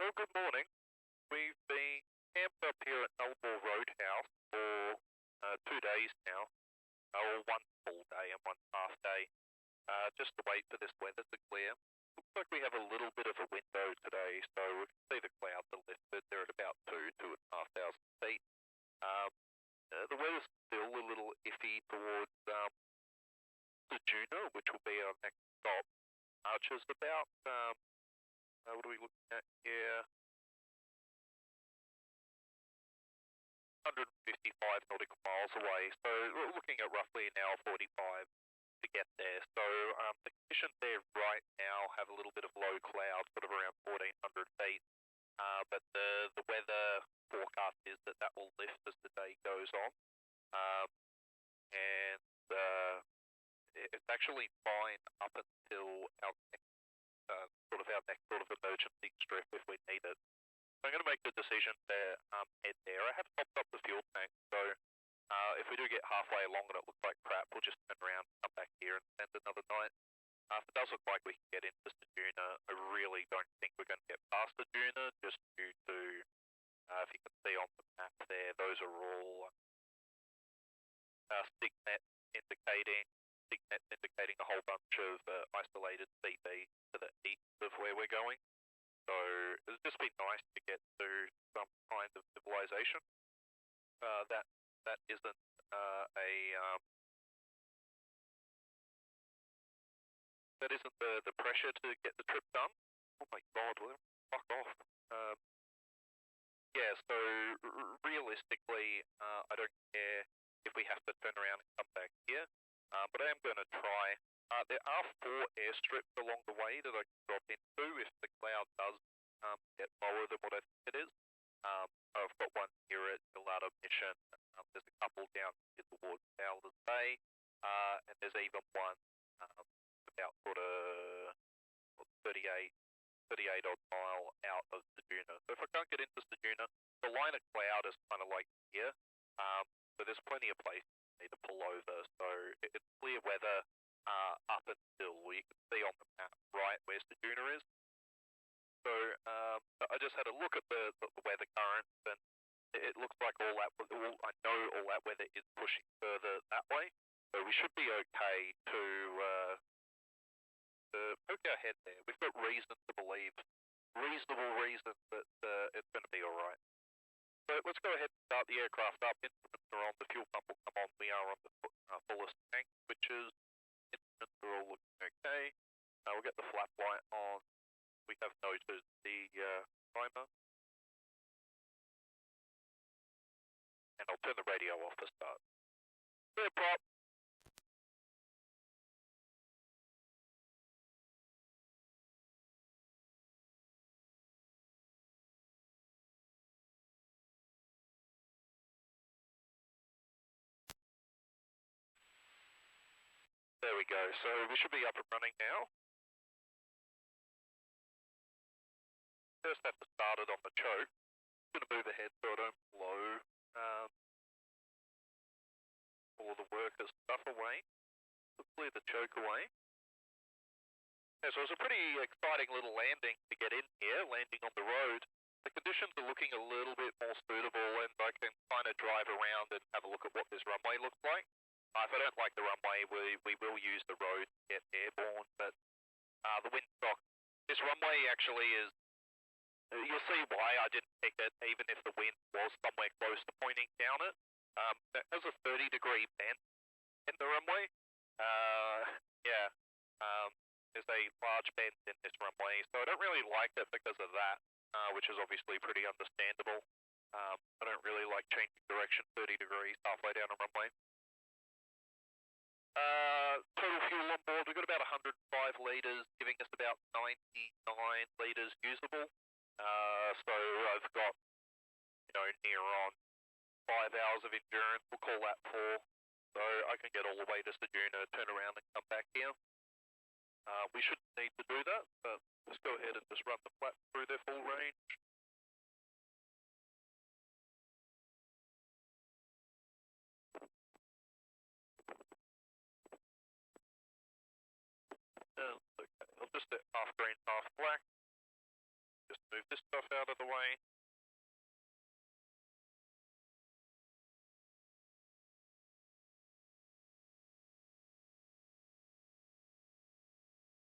Well, good morning. We've been camped up here at Nullarbor Roadhouse for 2 days now, or one full day and one half day, just to wait for this weather to clear. Looks like we have a little bit of a window today, so we can see the clouds are lifted. They're at about 2,500 feet. The weather's still a little iffy towards Juna, which will be our next stop, which is about, what are we looking at here? 155 nautical miles away, so we're looking at roughly an hour 45 to get there. So the conditions there right now have a little bit of low cloud, sort of around 1,400 feet, but the weather forecast is that will lift as the day goes on, and it's actually fine up until our next sort of emergency strip if we need it. So I'm going to make the decision to head there. I have topped up the fuel tank, so if we do get halfway along and it looks like crap, we'll just turn around, come back here and spend another night. If it does look like we can get into Seduna, I really don't think we're going to get past Seduna, just due to, if you can see on the map there, those are all signets indicating a whole bunch of isolated CB to the east of where we're going. So it's just been nice to get to some kind of civilization that isn't the pressure to get the trip done. Oh my God, well, fuck off. Yeah, so realistically, I don't care if we have to turn around and come back here, but I am going to try. There are 4 airstrips along the way that I can drop into if the cloud does get lower than what I think it is. I've got one here at Galata Mission. There's a couple down here towards Fowler's Bay, and there's even one about sort of 38 odd mile out of Seduna. So if I can't get into Seduna, the line of cloud is kind of like here, but there's plenty of places for me to pull over. So it's clear weather up until you can see on the map right where Seduna is. So I just had a look at the weather currents, and it looks like I know all that weather is pushing further that way. So we should be okay to poke our head there. We've got reason to believe, reasonable reason that it's going to be all right. So let's go ahead and start the aircraft up. Instruments are on, the fuel pump will come on. We are on the fullest tank, which is instruments are all looking okay. We'll get the flap light on. We have noted the timer. And I'll turn the radio off to start. Clear prop. There we go. So we should be up and running now. First have to start it on the choke. I'm going to move ahead so I don't blow all the workers' stuff away. Let's clear the choke away. Yeah, so it was a pretty exciting little landing to get in here, landing on the road. The conditions are looking a little bit more suitable, and I can kind of drive around and have a look at what this runway looks like. If I don't like the runway, we will use the road to get airborne, but the windsock, this runway actually is, you'll see why I didn't pick it, even if the wind was somewhere close to pointing down it. It has a 30-degree bend in the runway. There's a large bend in this runway, so I don't really like it because of that, which is obviously pretty understandable. I don't really like changing direction 30 degrees halfway down a runway. Total fuel on board, we've got about 105 litres, giving us about 99 litres usable. So I've got, near on 5 hours of endurance, we'll call that 4. So I can get all the way to Seduna, turn around and come back here. We shouldn't need to do that, but let's go ahead and just run the flaps through their full range. Okay, I'll just set half green, half black. Just move this stuff out of the way.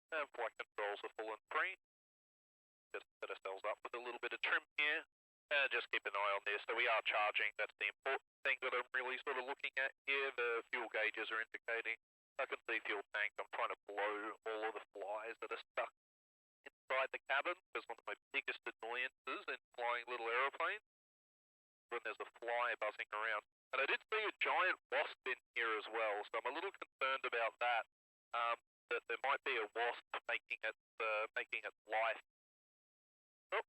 And flight controls are full and free. Just set ourselves up with a little bit of trim here. Just keep an eye on this. So we are charging. That's the important thing that I'm really sort of looking at here. The fuel gauges are indicating. I can see fuel tank. I'm trying to blow all of the flies that are stuck inside the cabin. Because one of my biggest annoyances in flying little aeroplanes when there's a fly buzzing around. And I did see a giant wasp in here as well, so I'm a little concerned about that. That there might be a wasp making its life. Oh,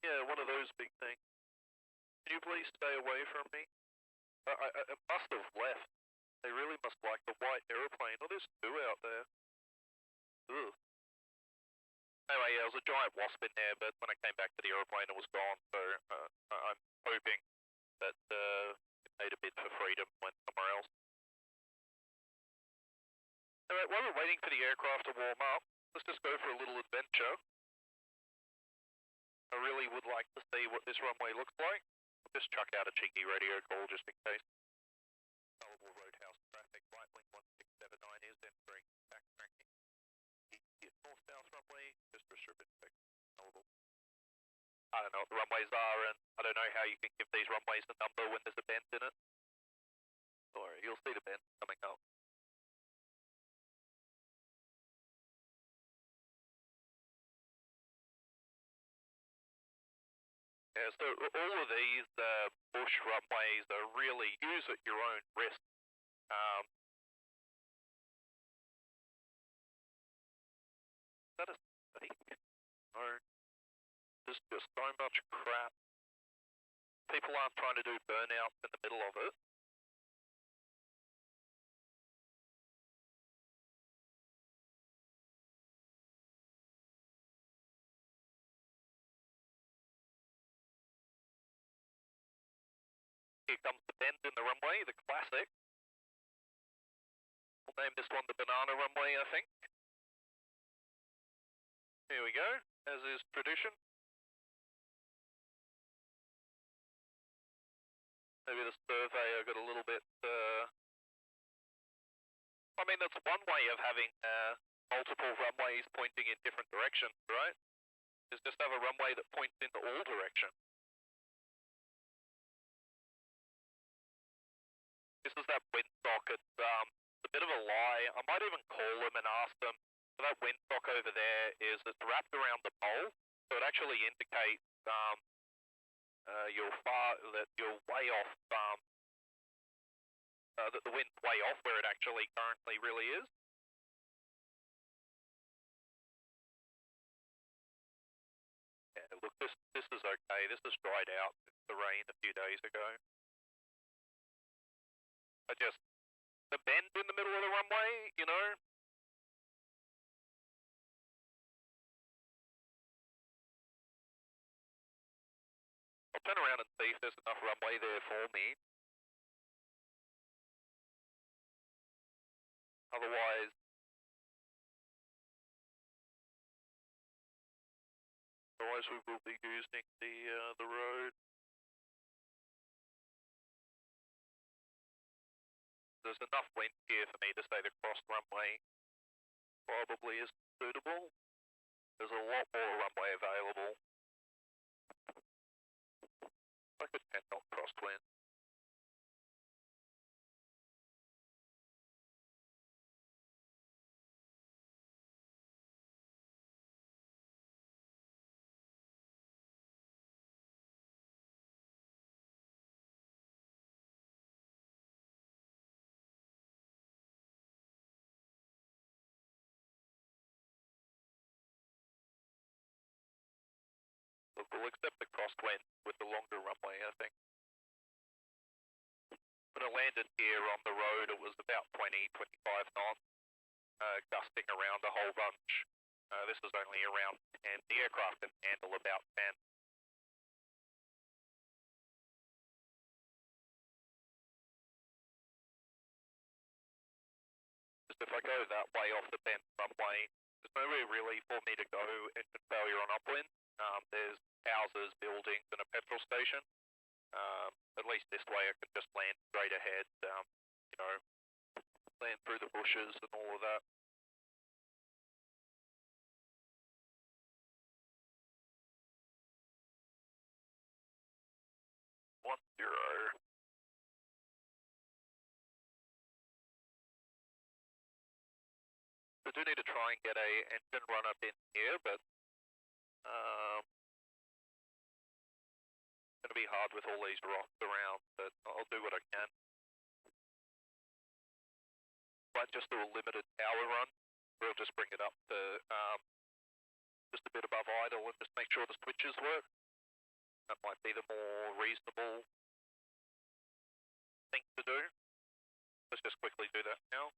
yeah, one of those big things. Can you please stay away from me? It must have left. They really must like the white aeroplane. Oh, there's two out there. Ugh. Anyway, yeah, there was a giant wasp in there, but when I came back to the aeroplane, it was gone. So I'm hoping that it made a bid for freedom and went somewhere else. Alright, while we're waiting for the aircraft to warm up, let's just go for a little adventure. I really would like to see what this runway looks like. I'll just chuck out a cheeky radio call just in case. Nullarbor Roadhouse traffic, Lightwing 1679 is entering backtracking. North-south runway, just restricted to Nullarbor. I don't know what the runways are, and I don't know how you can give these runways a number when there's a bend in it. Sorry, you'll see the bend coming up. Yeah, so all of these bush runways are really use at your own risk. Is that a snake? No. There's just so much crap. People aren't trying to do burnouts in the middle of it. Here comes the bend in the runway, the classic. We'll name this one the banana runway, I think. Here we go, as is tradition. Maybe the surveyor got a little bit, I mean, that's one way of having multiple runways pointing in different directions, right? Is just have a runway that points into all directions. This is that windsock. It's a bit of a lie. I might even call them and ask them. So that windsock over there is it's wrapped around the pole, so it actually indicates that you're way off. That the wind's way off where it actually currently really is. Yeah, look, this is okay. This is dried out. It's the rain a few days ago. The bend in the middle of the runway, you know? I'll turn around and see if there's enough runway there for me. Otherwise, we will be using the road. There's enough wind here for me to say the cross runway probably is suitable. There's a lot more runway available. I could 10 knot crosswind. Look, we'll accept the crosswind with the longer runway, I think. When I landed here on the road, it was about 20-25 knots, gusting around a whole bunch. This is only around 10. The aircraft can handle about 10. Just if I go that way off the bend runway, there's nowhere really for me to go engine failure on upwind. There's houses, buildings, and a petrol station. At least this way I can just land straight ahead, you know, land through the bushes and all of that. One zero. I do need to try and get a engine run up in here, but it's going to be hard with all these rocks around, but I'll do what I can. Might just do a limited power run. We'll just bring it up to just a bit above idle and just make sure the switches work. That might be the more reasonable thing to do. Let's just quickly do that now.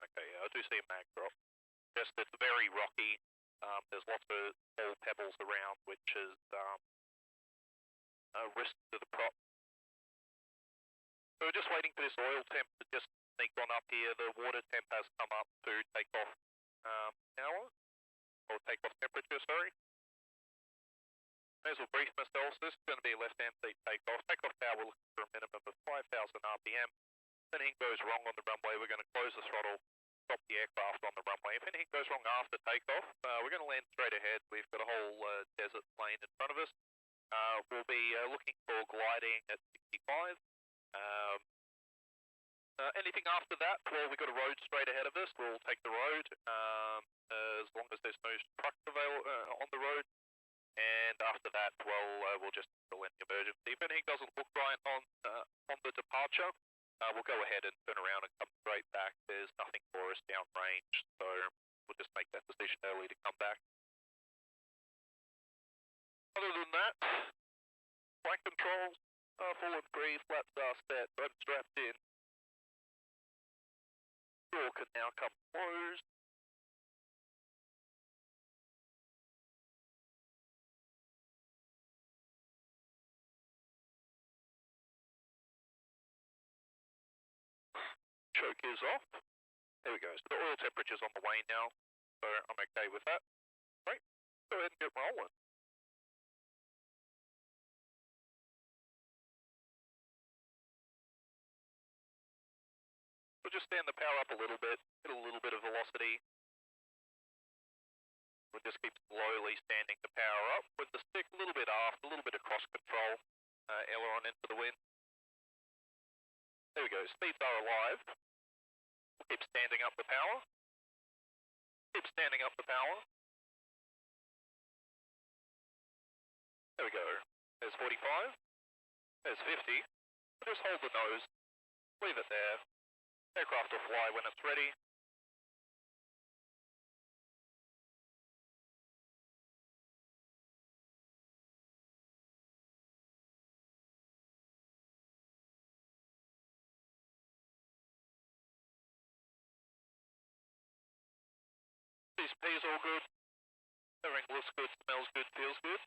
Okay, I do see a mag drop. Just it's very rocky. There's lots of small pebbles around, which is a risk to the prop. So we're just waiting for this oil temp to just sneak on up here. The water temp has come up to takeoff hour, or takeoff temperature, sorry. May as well brief myself. So this is going to be a left-hand seat takeoff. Takeoff power, we're looking for a minimum of 5,000 RPM. If anything goes wrong on the runway, we're going to close the throttle, stop the aircraft on the runway. If anything goes wrong after takeoff, we're going to land straight ahead. We've got a whole desert plain in front of us. We'll be looking for gliding at 65. Anything after that, well, we've got a road straight ahead of us. We'll take the road as long as there's no trucks on the road. And after that, well, we'll just fill in the emergency. If anything doesn't look right on the departure, we'll go ahead and turn around and come straight back. There's nothing for us downrange, so we'll just make that decision early to come back. Other than that, flight controls are full and free, flaps are set, I'm strapped in. Door can now come closed. Choke is off. There we go. So the oil temperature's on the way now, so I'm okay with that. Right, go ahead and get rolling. We'll just stand the power up a little bit, get a little bit of velocity. We'll just keep slowly standing the power up with the stick a little bit aft, a little bit of cross control, aileron into the wind. There we go, speeds are alive. We'll keep standing up the power. Keep standing up the power. There we go. There's 45. There's 50. We'll just hold the nose. Leave it there. Aircraft will fly when it's ready. CSP is all good. Everything looks good, smells good, feels good.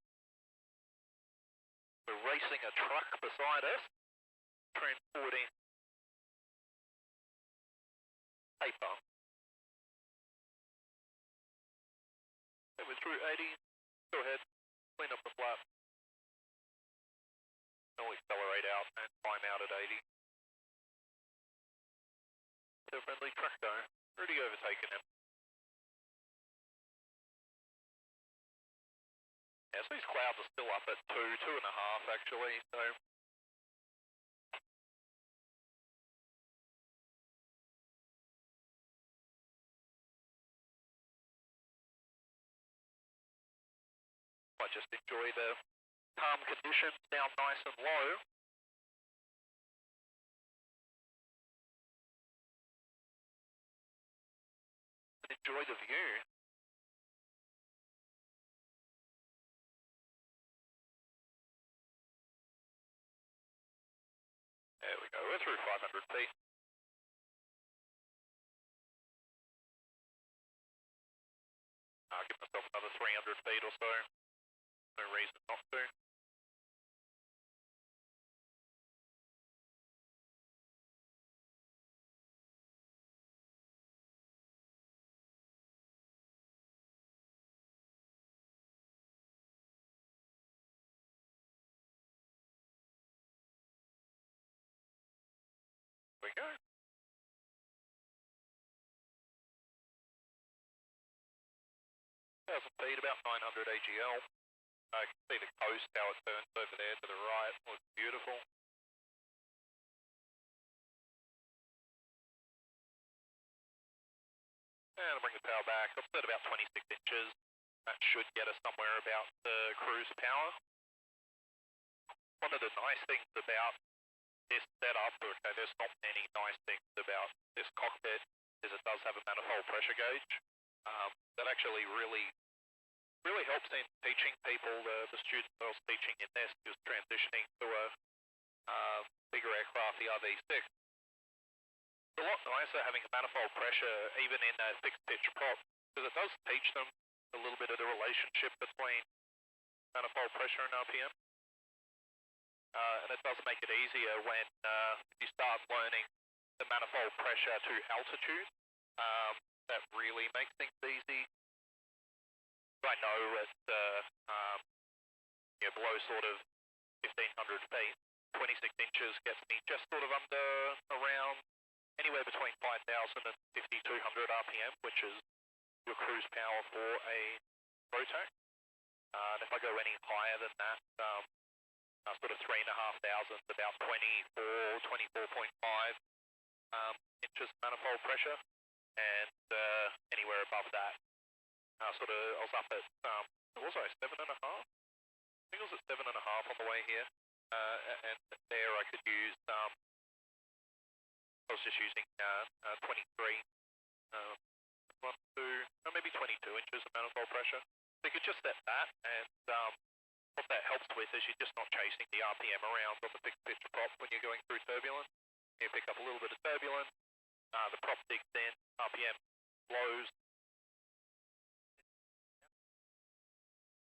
We're racing a truck beside us, transporting paper. And we're through 80. Go ahead, clean up the flap. We'll accelerate out and climb out at 80. So friendly truck though, already overtaken him. Yeah, so these clouds are still up at 2.5 actually, so. Might just enjoy the calm conditions down nice and low. And enjoy the view. There we go, we're through 500 feet. I'll give myself another 300 feet or so. No reason not to. we go. Speed about 900 AGL. I can see the coast, how it turns over there to the right. Looks beautiful. And I'll bring the power back. I've set about 26 inches. That should get us somewhere about the cruise power. One of the nice things about this setup, okay, there's not many nice things about this cockpit, is it does have a manifold pressure gauge. That actually really helps in teaching people, the students I was teaching in this, just transitioning to a bigger aircraft, the RV6. It's a lot nicer having a manifold pressure, even in a fixed pitch prop, because it does teach them a little bit of the relationship between manifold pressure and RPM. And it does make it easier when you start learning the manifold pressure to altitude. That really makes things easy. I know at below sort of 1,500 feet, 26 inches gets me just sort of under around anywhere between 5,000 and 5,200 RPM, which is your cruise power for a Roadhouse. And if I go any higher than that, sort of 3,500, about 24.5 inches manifold pressure, and anywhere above that, I was up at, what was I, 7.5? I think I was at 7.5 on the way here, and there I could use, I was just using 23, maybe 22 inches of manifold pressure. So you could just set that, and what that helps with is you're just not chasing the RPM around on the fixed pitch prop when you're going through turbulence. You pick up a little bit of turbulence, the prop digs in, RPM slows.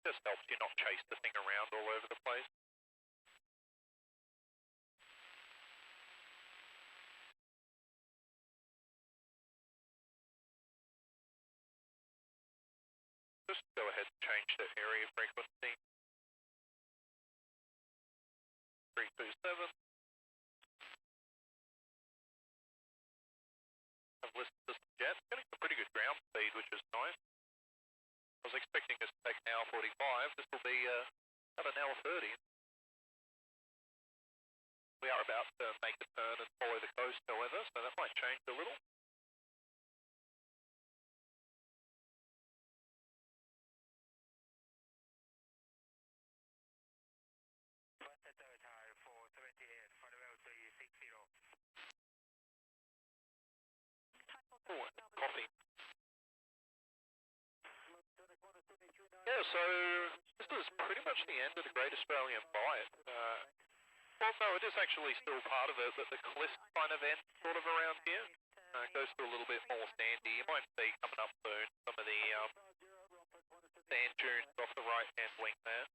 Just helps you not chase the thing around all over the place. Just go ahead and change the area frequency. 327. I've listened to some jets, getting a pretty good ground speed, which is nice. I was expecting this to take an hour 45, this will be about an hour 30. We are about to make a turn and follow the coast, however, so that might change a little. Oh, coffee. Yeah, so this is pretty much the end of the Great Australian Bight. Well, no, it is actually still part of it, but the cliff kind of ends sort of around here. It goes to a little bit more sandy. You might see coming up soon some of the sand dunes off the right-hand wing there.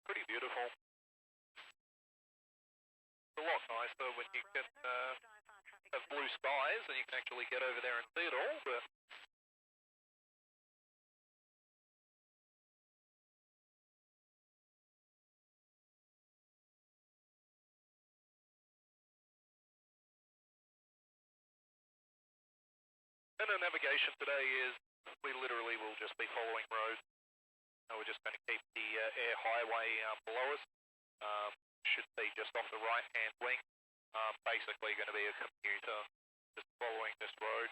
Pretty beautiful. It's a lot nicer when you can have blue skies and you can actually get over there and see it all, but and the navigation today is we literally will just be following roads. We're just going to keep the air highway below us. Should be just off the right-hand wing. Basically going to be a commuter just following this road.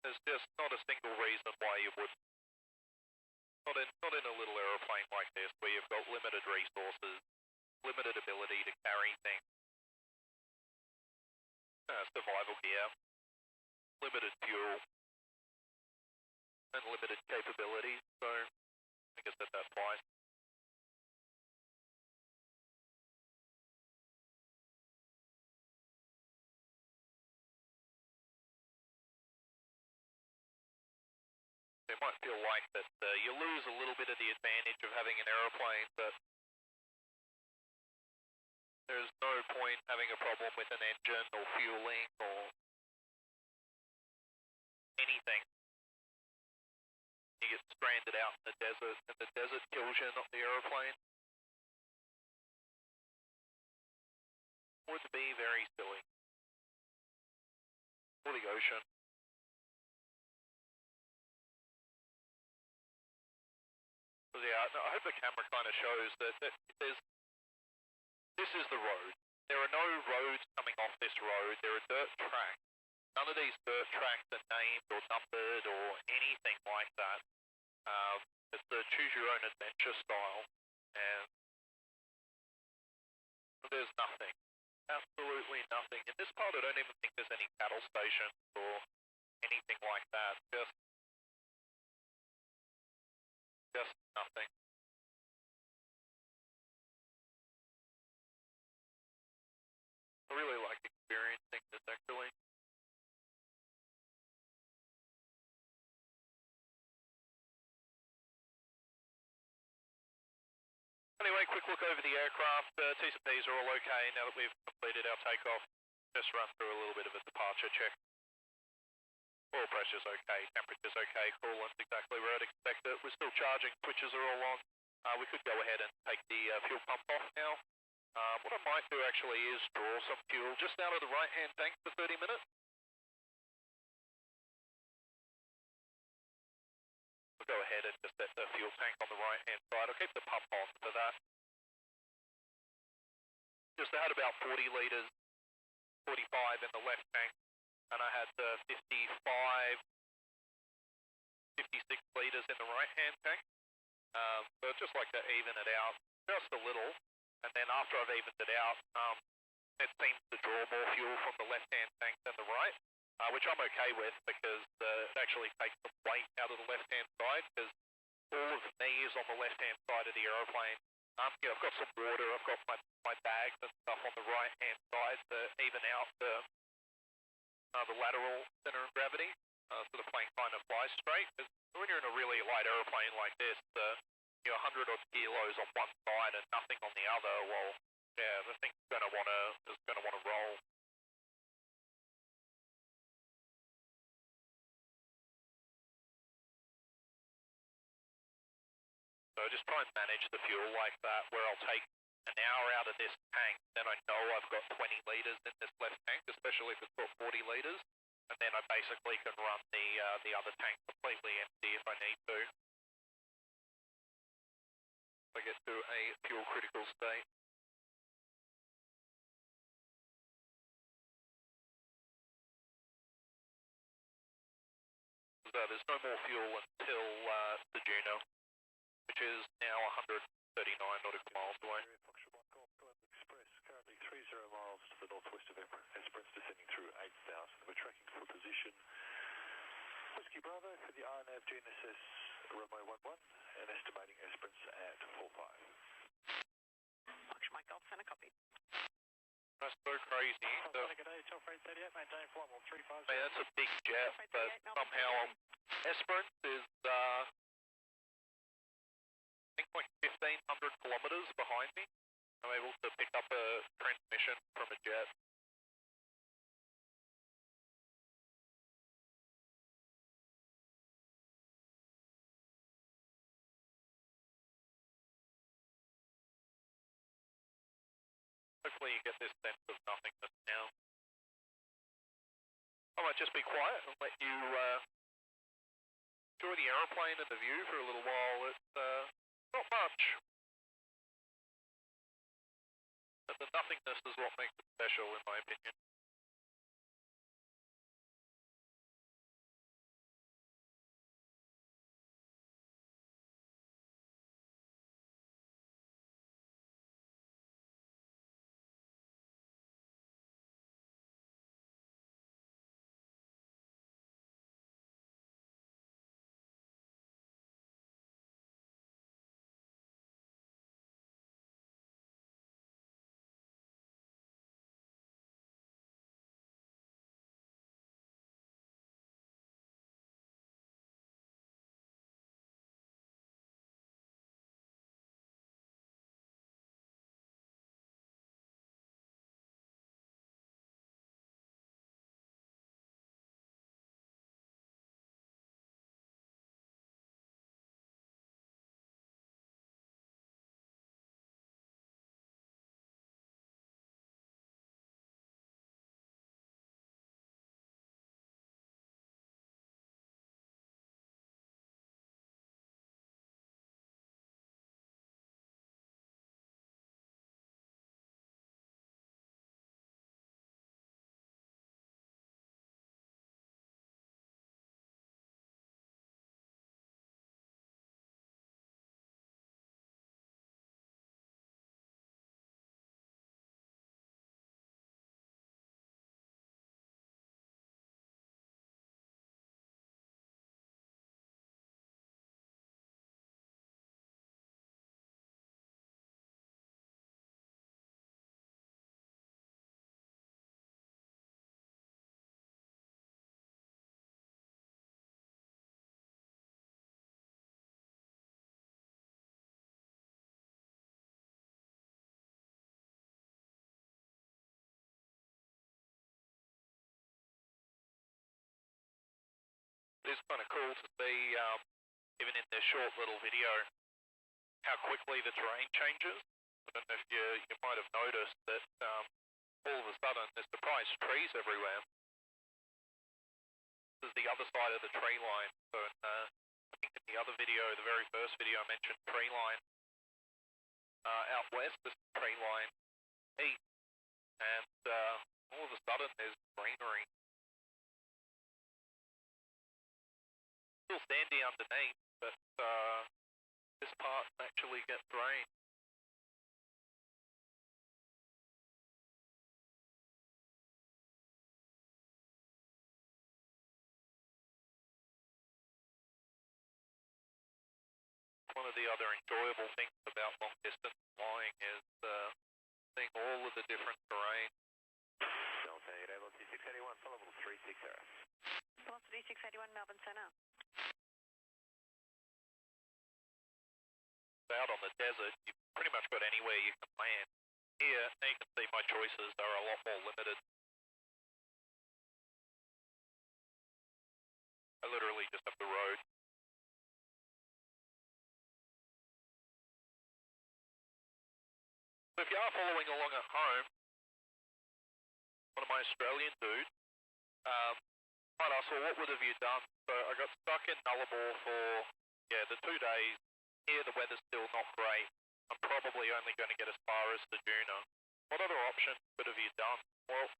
There's just not a single reason why you wouldn't. Not in a little aeroplane like this where you've got limited resources, limited ability to carry things, survival gear, limited fuel, and limited capabilities, so I guess that applies. It might feel like that you lose a little bit of the advantage of having an aeroplane, but there's no point having a problem with an engine or fueling or anything. you get stranded out in the desert, and the desert kills you, not the aeroplane. Would be very silly. Or the ocean. So yeah, no, I hope the camera kind of shows that this is the road. There are no roads coming off this road. There are dirt tracks. None of these dirt tracks are named or numbered or anything like that. It's the choose your own adventure style, and there's nothing. Absolutely nothing. In this part, I don't even think there's any battle stations or anything like that. Just nothing. I really like experiencing this actually. Anyway, quick look over the aircraft. T&Ps are all okay now that we've completed our takeoff. Just run through a little bit of a departure check. Oil pressure's okay, temperature's okay, coolant's exactly where I'd expect it. We're still charging, switches are all on. We could go ahead and take the fuel pump off now. What I might do actually is draw some fuel just out of the right-hand tank for 30 minutes. We'll go ahead and just set the fuel tank on the right-hand side. I'll keep the pump on for that. Just had about 40 litres, 45 in the left tank, and I had 56 litres in the right-hand tank. So I'd just like to even it out just a little, and then after I've evened it out, it seems to draw more fuel from the left-hand tank than the right, which I'm okay with because it actually takes the weight out of the left-hand side because all of me is on the left-hand side of the aeroplane. Yeah, I've got some water, I've got my bags and stuff on the right-hand side to even out the lateral center of gravity, so the plane kind of flies straight. Because when you're in a really light aeroplane like this, you're 100 odd kilos on one side and nothing on the other, well, yeah, the thing's gonna wanna roll. So just try and manage the fuel like that, where I'll take an hour out of this tank, then I know I've got 20 litres in this left tank, especially if it's got 40 litres, and then I basically can run the other tank completely empty if I need to. I get to a fuel critical state. So there's no more fuel until the Juno, which is now 139 nautical miles away. Express, currently 30 miles to the northwest of Esperance, descending through 8,000. We're tracking for position. Whiskey Bravo for the RNAV Genesis Runway 11 and estimating Esperance at 45. Fox Mike Golf, send a copy. That's so crazy. Good day, Telford 38, maintain flight level 350. Hey, that's a big jet, but somehow Esperance is, I think like 1,500 kilometres behind me. I'm able to pick up a transmission from a jet. Hopefully you get this sense of nothingness now. I might just be quiet and let you enjoy the aeroplane and the view for a little while. It's not much, but the nothingness is what makes it special in my opinion. It's kind of cool to see, even in this short little video, how quickly the terrain changes. I don't know if you might have noticed that all of a sudden there's surprise trees everywhere. This is the other side of the tree line. So I think in the other video, the very first video, I mentioned tree line out west. This is tree line east, and all of a sudden there's greenery. Still sandy underneath, but this part actually gets rain. One of the other enjoyable things about long distance flying is seeing all of the different terrain. Delta 8, Velocity 681, follow level 36 RF. Velocity 681, Melbourne Center. Out on the desert, you've pretty much got anywhere you can land. Here, now you can see my choices are a lot more limited. I literally just have the road. So if you are following along at home, one of my Australian dudes might ask, well, what would have you done? So I got stuck in Nullarbor for, the 2 days. Here the weather's still not great. I'm probably only going to get as far as the Juna. What other options could have you done? Well,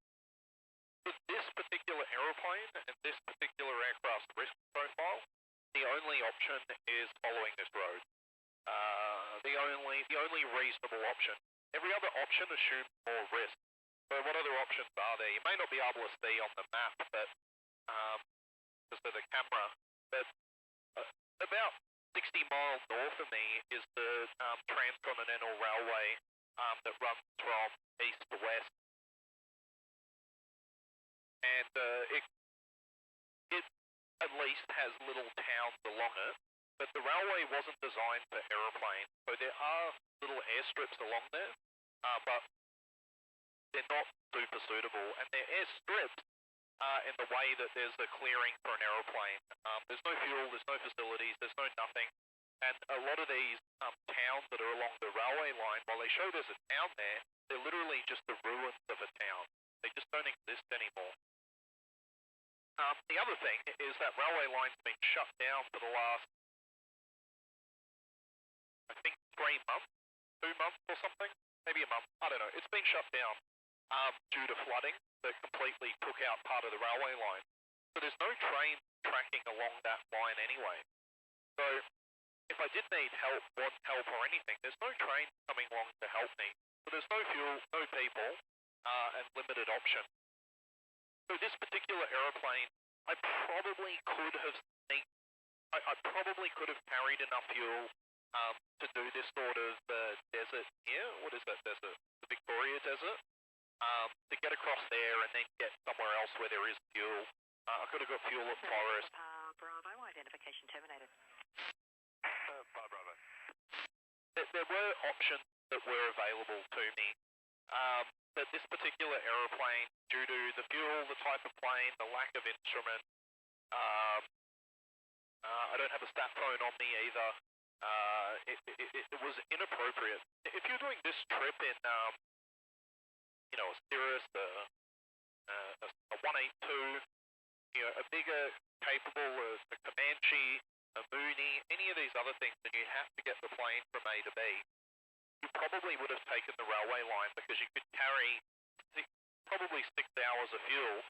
for this particular aeroplane and this particular aircraft's risk profile, the only option is following this road. The only reasonable option. Every other option assumes more risk. So what other options are there? You may not be able to see on the map, but because of the camera, but about 60 miles north of me is the transcontinental railway that runs from east to west, and it at least has little towns along it, but the railway wasn't designed for aeroplanes, so there are little airstrips along there, but they're not super suitable, and they're airstrips in the way that there's a clearing for an aeroplane. There's no fuel, there's no facilities, there's no nothing. And a lot of these towns that are along the railway line, while they show there's a town there, they're literally just the ruins of a town. They just don't exist anymore. The other thing is that railway line's been shut down for the last, I think, 3 months, 2 months or something, maybe a month, I don't know. It's been shut down due to flooding that completely took out part of the railway line. So there's no train tracking along that line anyway. So if I did need help, want help or anything, there's no train coming along to help me. So there's no fuel, no people, and limited options. So this particular aeroplane, I probably could have carried enough fuel to do this sort of desert here. What is that desert? The Victoria Desert. To get across there and then get somewhere else where there is fuel. I could have got fuel at Forest. Bravo, identification terminated. Bravo. There were options that were available to me. But this particular aeroplane, due to the fuel, the type of plane, the lack of instrument, I don't have a stat phone on me either. It was inappropriate. If you're doing this trip in, a Cirrus, a 182, a bigger, capable, a Comanche, a Mooney, any of these other things, and you have to get the plane from A to B, you probably would have taken the railway line because you could carry probably 6 hours of fuel,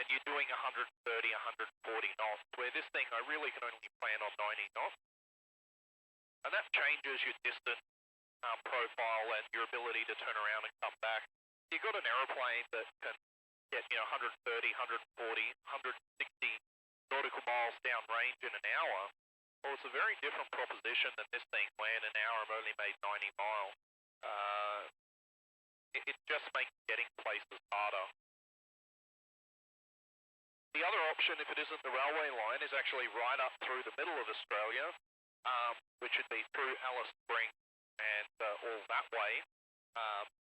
and you're doing 130, 140 knots, where this thing, I really can only plan on 90 knots. And that changes your distance profile and your ability to turn around and come back. You've got an aeroplane that can get 130, 140, 160 nautical miles downrange in an hour. Well, it's a very different proposition than this thing where in an hour I've only made 90 miles. It just makes getting places harder. The other option, if it isn't the railway line, is actually right up through the middle of Australia, which would be through Alice Springs and all that way.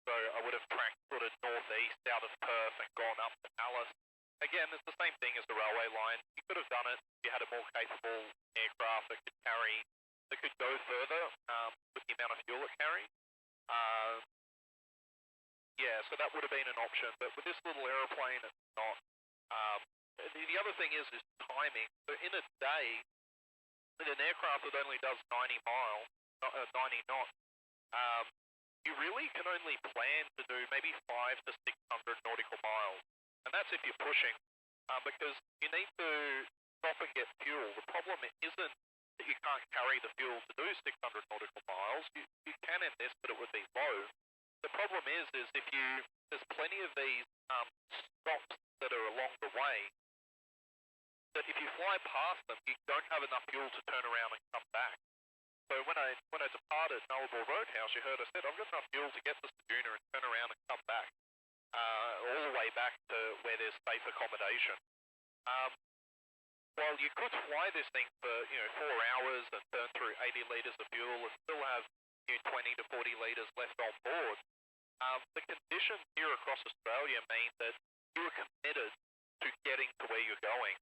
So I would have tracked sort of northeast out of Perth and gone up to Alice, again, it's the same thing as the railway line. You could have done it if you had a more capable aircraft that could go further with the amount of fuel it carries. Yeah, so that would have been an option, but with this little aeroplane, it's not. The other thing is timing. So in a day, with an aircraft that only does 90 knots, you really can only plan to do maybe 500 to 600 nautical miles, and that's if you're pushing, because you need to stop and get fuel. The problem isn't that you can't carry the fuel to do 600 nautical miles. You can in this, but it would be low. The problem is if there's plenty of these stops that are along the way, that if you fly past them, you don't have enough fuel to turn around and come back. So when I departed Nullarbor Roadhouse, you heard I said, I've got enough fuel to get to Ceduna and turn around and come back, all the way back to where there's safe accommodation. Well, you could fly this thing for 4 hours and burn through 80 litres of fuel and still have 20 to 40 litres left on board. The conditions here across Australia mean that you are committed to getting to where you're going.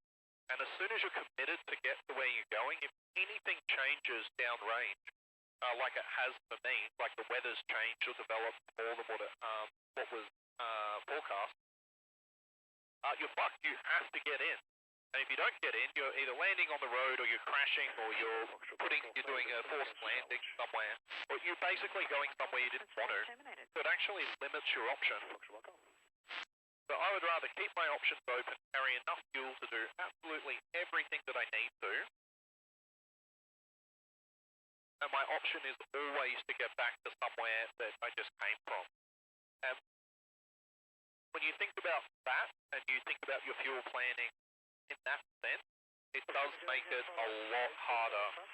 And as soon as you're committed to get to where you're going, if anything changes downrange, like it has for me, like the weather's changed or developed more than what was forecast, you're fucked. You have to get in. And if you don't get in, you're either landing on the road or you're crashing or you're doing a forced landing somewhere, or you're basically going somewhere you didn't want to. So it actually limits your option. So I would rather keep my options open, carry enough fuel to do absolutely everything that I need to. And my option is always to get back to somewhere that I just came from. And when you think about that and you think about your fuel planning in that sense, it does make it a lot harder.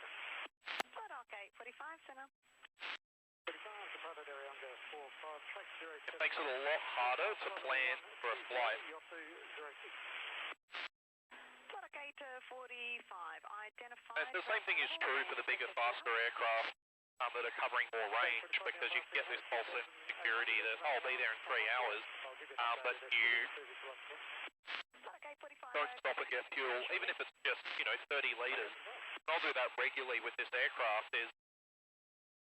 Okay, 45, center. It makes it a lot harder to plan for a flight. Okay to 45, identified. And the same thing is true for the bigger, faster aircraft that are covering more range, because you can get this false sense of security that, oh, I'll be there in 3 hours, but you don't stop and get fuel, even if it's just, 30 litres. And I'll do that regularly with this aircraft, is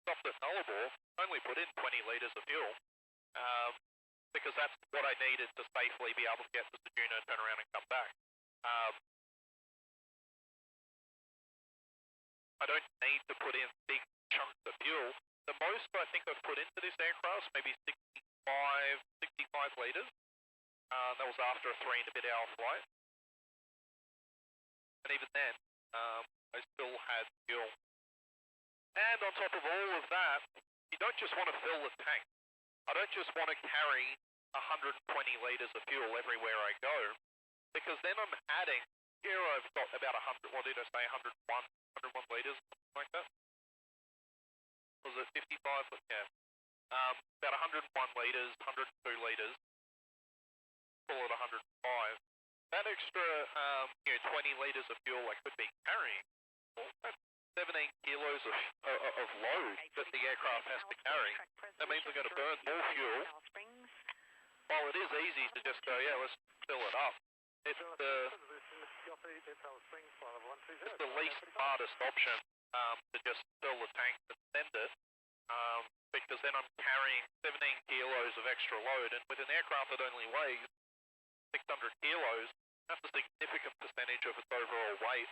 stopped at Nullarbor, only put in 20 litres of fuel, because that's what I needed to safely be able to get to Ceduna, turn around and come back. I don't need to put in big chunks of fuel. The most I think I've put into this aircraft is maybe 65 litres. That was after a 3 and a bit hour flight. And even then, I still had fuel. And on top of all of that, you don't just want to fill the tank. I don't just want to carry 120 litres of fuel everywhere I go, because then I'm adding, here I've got about 100, what did I say, 101 litres, something like that? Was it 55? Yeah. About 101 litres, 102 litres, call it 105. That extra 20 litres of fuel I could be carrying, well, that's 17 kilos of load that the aircraft has to carry. That means I'm going to burn more fuel. While it is easy to just go, yeah, let's fill it up, it's the least hardest option to just fill the tank and send it, because then I'm carrying 17 kilos of extra load, and with an aircraft that only weighs 600 kilos, that's a significant percentage of its overall weight.